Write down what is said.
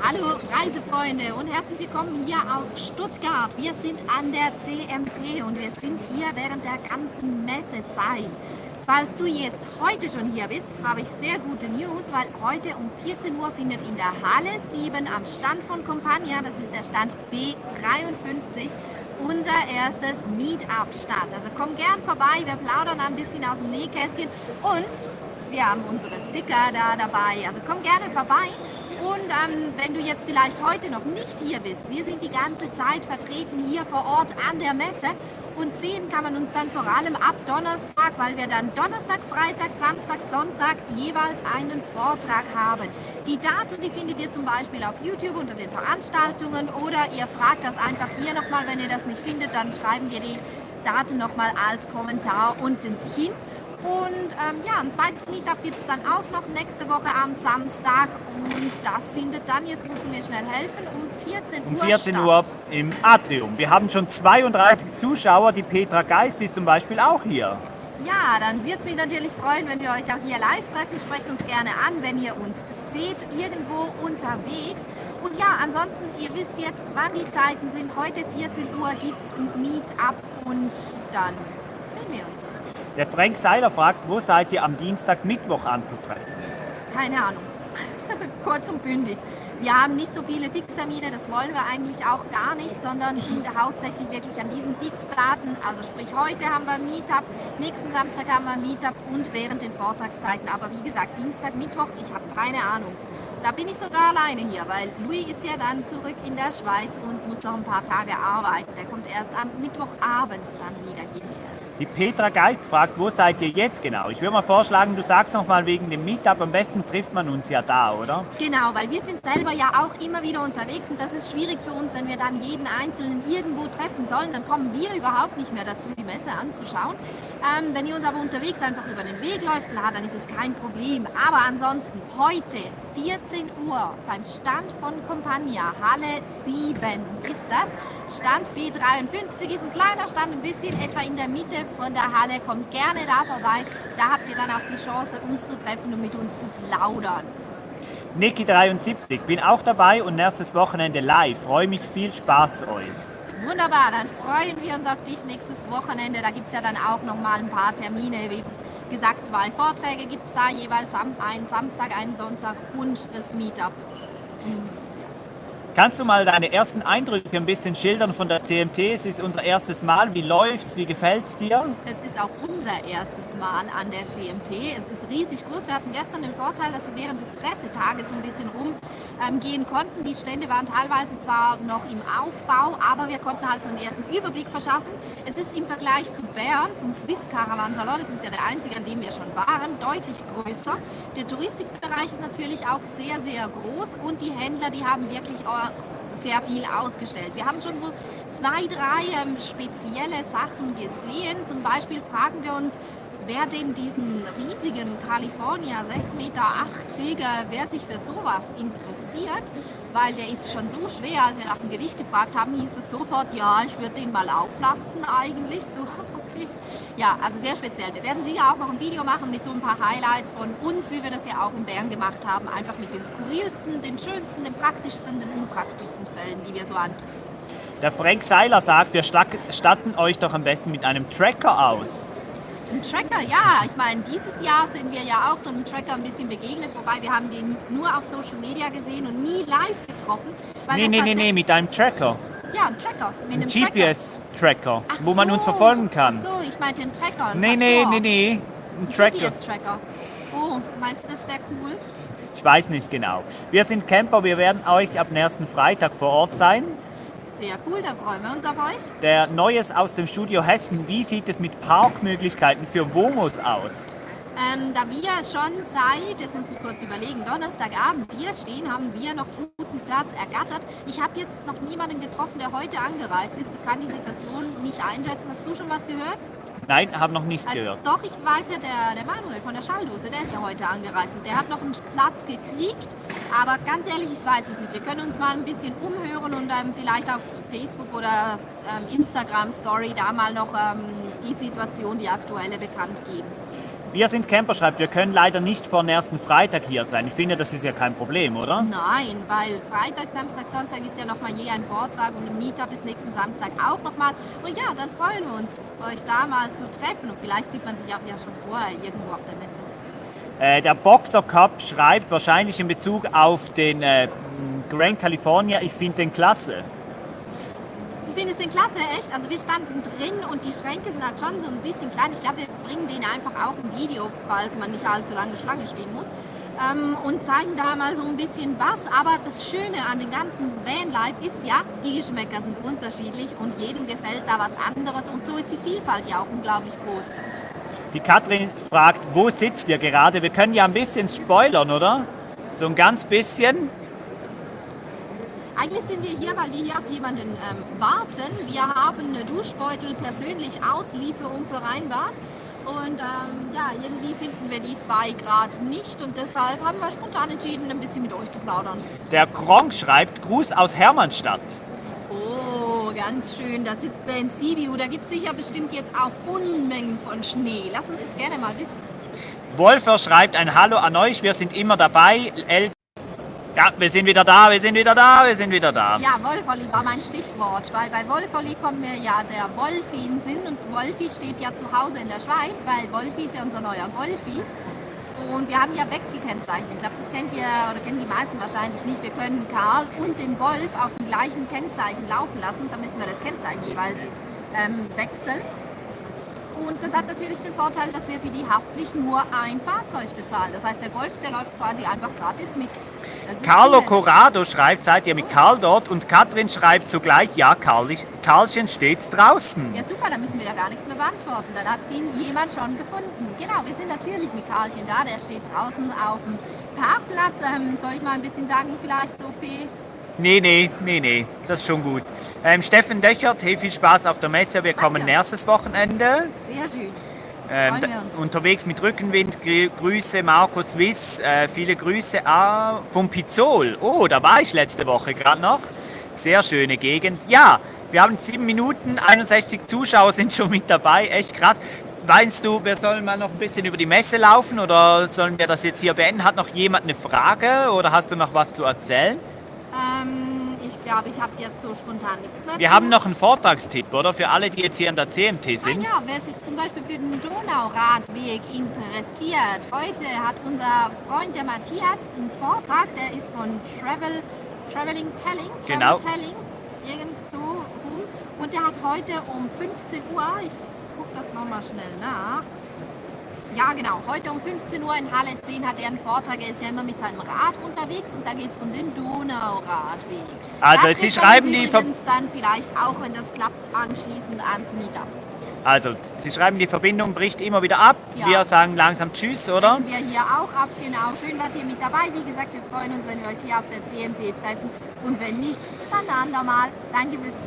Hallo Reisefreunde und herzlich willkommen hier aus Stuttgart. Wir sind an der CMT und wir sind hier während der ganzen Messezeit. Falls du jetzt heute schon hier bist, habe ich sehr gute News, weil heute um 14 Uhr findet in der Halle 7 am Stand von Compania, das ist der Stand B53, unser erstes Meetup statt. Also komm gern vorbei, wir plaudern ein bisschen aus dem Nähkästchen und wir haben unsere Sticker da dabei. Also komm gerne vorbei. Und wenn du jetzt vielleicht heute noch nicht hier bist, wir sind die ganze Zeit vertreten hier vor Ort an der Messe und sehen kann man uns dann vor allem ab Donnerstag, weil wir dann Donnerstag, Freitag, Samstag, Sonntag jeweils einen Vortrag haben. Die Daten, die findet ihr zum Beispiel auf YouTube unter den Veranstaltungen oder ihr fragt das einfach hier nochmal, wenn ihr das nicht findet, dann schreiben wir die Daten nochmal als Kommentar unten hin. Und ein zweites Meetup gibt es dann auch noch nächste Woche am Samstag und das findet dann, jetzt musst du mir schnell helfen, um 14 Uhr Um 14 Uhr im Atrium. Wir haben schon 32 Zuschauer, die Petra Geist ist zum Beispiel auch hier. Ja, dann würde es mich natürlich freuen, wenn wir euch auch hier live treffen. Sprecht uns gerne an, wenn ihr uns seht, irgendwo unterwegs. Und ja, ansonsten, ihr wisst jetzt, wann die Zeiten sind. Heute 14 Uhr gibt es ein Meetup und dann sehen wir uns. Der Frank Seiler fragt, wo seid ihr am Dienstag, Mittwoch anzutreffen? Keine Ahnung. Kurz und bündig. Wir haben nicht so viele Fixtermine, das wollen wir eigentlich auch gar nicht, sondern sind hauptsächlich wirklich an diesen Fixdaten. Also sprich, heute haben wir ein Meetup, nächsten Samstag haben wir ein Meetup und während den Vortragszeiten. Aber wie gesagt, Dienstag, Mittwoch, ich habe keine Ahnung. Da bin ich sogar alleine hier, weil Louis ist ja dann zurück in der Schweiz und muss noch ein paar Tage arbeiten. Der kommt erst am Mittwochabend dann wieder hierher. Die Petra Geist fragt, wo seid ihr jetzt genau? Ich würde mal vorschlagen, du sagst noch mal wegen dem Meetup, am besten trifft man uns ja da, oder? Genau, weil wir sind selber ja auch immer wieder unterwegs und das ist schwierig für uns, wenn wir dann jeden Einzelnen irgendwo treffen sollen, dann kommen wir überhaupt nicht mehr dazu, die Messe anzuschauen. Wenn ihr uns aber unterwegs einfach über den Weg läuft, klar, dann ist es kein Problem. Aber ansonsten, heute 14 Uhr beim Stand von Compania, Halle 7 ist das. Stand B53 ist ein kleiner Stand, ein bisschen etwa in der Mitte von der Halle. Kommt gerne da vorbei, da habt ihr dann auch die Chance, uns zu treffen und mit uns zu plaudern. Niki73, bin auch dabei und nächstes Wochenende live. Freue mich, viel Spaß euch. Wunderbar, dann freuen wir uns auf dich nächstes Wochenende. Da gibt es ja dann auch noch mal ein paar Termine. Wie gesagt, 2 Vorträge gibt es da, jeweils einen Samstag, einen Sonntag und das Meetup. Kannst du mal deine ersten Eindrücke ein bisschen schildern von der CMT? Es ist unser erstes Mal. Wie läuft's? Wie gefällt's dir? Es ist auch unser erstes Mal an der CMT. Es ist riesig groß. Wir hatten gestern den Vorteil, dass wir während des Pressetages ein bisschen rumgehen konnten. Die Stände waren teilweise zwar noch im Aufbau, aber wir konnten halt so einen ersten Überblick verschaffen. Es ist im Vergleich zu Bern, zum Swiss Caravan Salon, das ist ja der einzige, an dem wir schon waren, deutlich größer. Der Touristikbereich ist natürlich auch sehr, sehr groß und die Händler, die haben wirklich sehr viel ausgestellt. Wir haben schon so 2, 3 spezielle Sachen gesehen. Zum Beispiel fragen wir uns, wer denn diesen riesigen California 6,80 Meter, wer sich für sowas interessiert, weil der ist schon so schwer. Als wir nach dem Gewicht gefragt haben, hieß es sofort, ja, ich würde den mal auflassen eigentlich. So, okay. Ja, also sehr speziell. Wir werden sicher auch noch ein Video machen mit so ein paar Highlights von uns, wie wir das ja auch in Bern gemacht haben. Einfach mit den skurrilsten, den schönsten, den praktischsten, den unpraktischsten Fällen, die wir so antreffen. Der Frank Seiler sagt, wir statten euch doch am besten mit einem Tracker aus. Ein Tracker, ja. Ich meine, dieses Jahr sind wir ja auch so einem Tracker ein bisschen begegnet, wobei wir haben den nur auf Social Media gesehen und nie live getroffen. Nee, mit einem Tracker. Ja, ein Tracker. Mit einem GPS-Tracker, wo man uns verfolgen kann. Ach so, ich meinte einen Tracker. Nee. Ein Tracker. GPS-Tracker. Oh, meinst du, das wäre cool? Ich weiß nicht genau. Wir sind Camper, wir werden euch ab nächsten Freitag vor Ort sein. Sehr cool, da freuen wir uns auf euch. Der Neues aus dem Studio Hessen, wie sieht es mit Parkmöglichkeiten für Womos aus? Da wir schon seit, jetzt muss ich kurz überlegen, Donnerstagabend hier stehen, haben wir noch guten Platz ergattert. Ich habe jetzt noch niemanden getroffen, der heute angereist ist. Ich kann die Situation nicht einschätzen. Hast du schon was gehört? Nein, habe noch nichts gehört. Doch, ich weiß ja, der Manuel von der Schalldose, der ist ja heute angereist und der hat noch einen Platz gekriegt. Aber ganz ehrlich, ich weiß es nicht. Wir können uns mal ein bisschen umhören und vielleicht auf Facebook oder Instagram Story da mal noch die Situation, die aktuelle bekannt geben. Wir sind Camper schreibt, wir können leider nicht vor den ersten Freitag hier sein. Ich finde, das ist ja kein Problem, oder? Nein, weil Freitag, Samstag, Sonntag ist ja nochmal je ein Vortrag und ein Meetup ist nächsten Samstag auch nochmal. Und ja, dann freuen wir uns, euch da mal zu treffen. Und vielleicht sieht man sich auch ja schon vorher irgendwo auf der Messe. Der Boxer Cup schreibt wahrscheinlich in Bezug auf den Grand California, ich finde den klasse. Du findest den klasse, echt? Also wir standen drin und die Schränke sind halt schon so ein bisschen klein. Ich glaube, wir bringen den einfach auch im Video, falls man nicht allzu lange Schlange stehen muss. Und zeigen da mal so ein bisschen was. Aber das Schöne an dem ganzen Vanlife ist ja, die Geschmäcker sind unterschiedlich und jedem gefällt da was anderes. Und so ist die Vielfalt ja auch unglaublich groß. Die Katrin fragt, wo sitzt ihr gerade? Wir können ja ein bisschen spoilern, oder? So ein ganz bisschen. Eigentlich sind wir hier, weil wir hier auf jemanden warten. Wir haben eine Duschbeutel persönlich Auslieferung vereinbart. Und ja, irgendwie finden wir die 2 Grad nicht. Und deshalb haben wir spontan entschieden, ein bisschen mit euch zu plaudern. Der Kronk schreibt, Gruß aus Hermannstadt. Oh, ganz schön. Da sitzt wer in Sibiu. Da gibt es sicher bestimmt jetzt auch Unmengen von Schnee. Lass uns das gerne mal wissen. Wolfer schreibt ein Hallo an euch, wir sind immer dabei. Ja, wir sind wieder da, wir sind wieder da, wir sind wieder da. Ja, Wolferli war mein Stichwort, weil bei Wolferli kommt mir ja der Wolfi in den Sinn und Wolfi steht ja zu Hause in der Schweiz, weil Wolfi ist ja unser neuer Golfi. Und wir haben ja Wechselkennzeichen. Ich glaube, das kennt ihr oder kennen die meisten wahrscheinlich nicht. Wir können Karl und den Golf auf dem gleichen Kennzeichen laufen lassen. Da müssen wir das Kennzeichen jeweils wechseln. Und das hat natürlich den Vorteil, dass wir für die Haftpflicht nur ein Fahrzeug bezahlen. Das heißt, der Golf, der läuft quasi einfach gratis mit. Carlo Corrado schreibt, seid ihr mit Karl dort? Und Katrin schreibt zugleich, ja, Karlchen steht draußen. Ja super, da müssen wir ja gar nichts mehr beantworten. Dann hat ihn jemand schon gefunden. Genau, wir sind natürlich mit Karlchen da. Der steht draußen auf dem Parkplatz. Soll ich mal ein bisschen sagen, vielleicht so P? Nee, das ist schon gut. Steffen Döchert, hey, viel Spaß auf der Messe, wir kommen nächstes Wochenende. Sehr schön. Unterwegs mit Rückenwind, Grüße Markus Wiss, viele Grüße vom Pizzol. Oh, da war ich letzte Woche gerade noch. Sehr schöne Gegend. Ja, wir haben 7 Minuten, 61 Zuschauer sind schon mit dabei, echt krass. Meinst du, wir sollen mal noch ein bisschen über die Messe laufen oder sollen wir das jetzt hier beenden? Hat noch jemand eine Frage oder hast du noch was zu erzählen? Ich glaube, ich habe jetzt so spontan nichts mehr. Wir haben noch einen Vortragstipp, oder? Für alle, die jetzt hier an der CMT sind. Ja, wer sich zum Beispiel für den Donauradweg interessiert. Heute hat unser Freund der Matthias einen Vortrag, der ist von Traveling Telling. Genau. Telling, irgend so rum. Und der hat heute um 15 Uhr, ich gucke das nochmal schnell nach. Ja, genau. Heute um 15 Uhr in Halle 10 hat er einen Vortrag. Er ist ja immer mit seinem Rad unterwegs und da geht es um den Donauradweg. Also, Sie schreiben die dann vielleicht auch, wenn das klappt, anschließend ans Meetup. Also, Sie schreiben, die Verbindung bricht immer wieder ab. Ja. Wir sagen langsam Tschüss, oder? Brechen wir hier auch ab, genau. Schön wart ihr mit dabei. Wie gesagt, wir freuen uns, wenn wir euch hier auf der CMT treffen. Und wenn nicht, dann ein andermal. Danke fürs Zuhören.